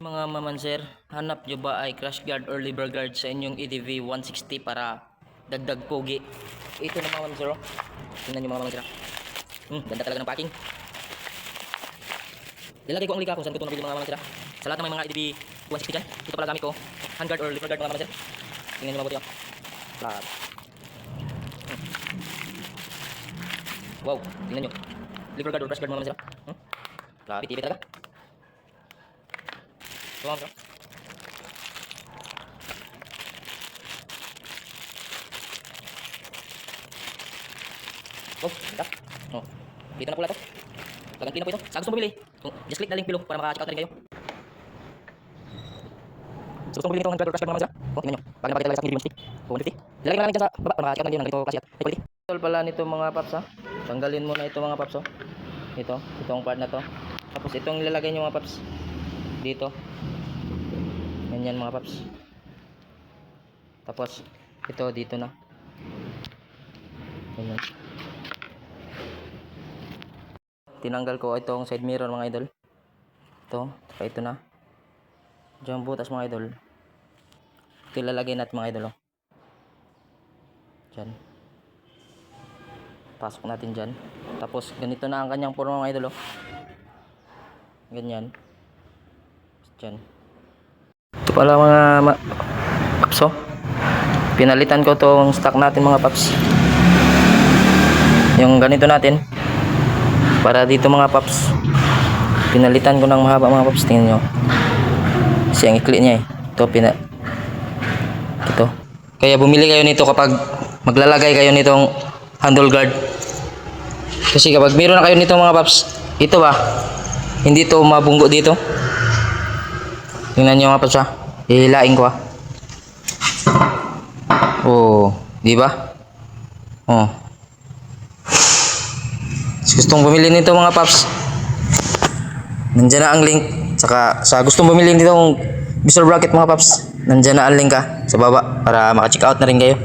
Mga mamanser, hanap nyo ba ay crash guard or lever guard sa inyong EDV 160 para dagdag pogi? Ito na mga mamanser, oh. Tingnan nyo mga mamanser. Ganda talaga ng packing. Lalagay ko ang lika kung saan ko ito nabili mga mamanser. Sa lahat ng may mga EDV 160 dyan, ito pala gamit ko. Hand guard or lever guard mga mamanser. Tingnan nyo mabuti, oh. Lahat. Wow, tingnan nyo. Lever guard or crash guard mga mamanser. Grabe, TV talaga. Ito mga mamanser. Oh, ito. Oh. Dito na pula to. Gaganti na po ito. Sa gusto bumili, just click the link below para maka-check out na rin kayo. So gusto bumili nito ng handguard or crash guard mga mamanser. Oh, tingnan nyo. Bagay na bagay talaga sa EDV 150. 150. Lalagay na lang dyan sa baba para maka-check out na rin ng ganito kasi at high quality. Tol pala nito mga paps, ha. Tanggalin mo na ito mga paps, oh. Itong part na to. Tapos itong ilalagay nyo mga paps dito. Ganyan mga paps. Tapos ito dito na. Ganyan. Tinanggal ko itong side mirror mga idol. Saka ito na. Diyan butas mga idol. Ito ilalagay natin mga idol, oh. Diyan. Pasok natin dyan. Tapos ganito na ang kanyang forma mga idol, oh. Ganyan. Dyan. Ito pala mga paps, oh. Pinalitan ko tong stock natin mga paps. Yung ganito natin. Para dito mga paps. Pinalitan ko ng mahaba mga paps. Tingnan nyo. Kasi ang ikli niya, eh. Ito. Kaya bumili kayo nito kapag maglalagay kayo nitong handle guard. Kasi kapag meron na kayo nito mga paps, ito ba, hindi to mabunggo dito. Tingnan nyo mga paps, ha. Hihilain ko, ha. Oh, di ba? Oh. Gustong bumili nito mga paps, nandiyan na ang link. Saka sa gustong bumili nito Mr. Bracket mga paps, nandiyan na ang link, ha, sa baba para maka-check out na rin kayo.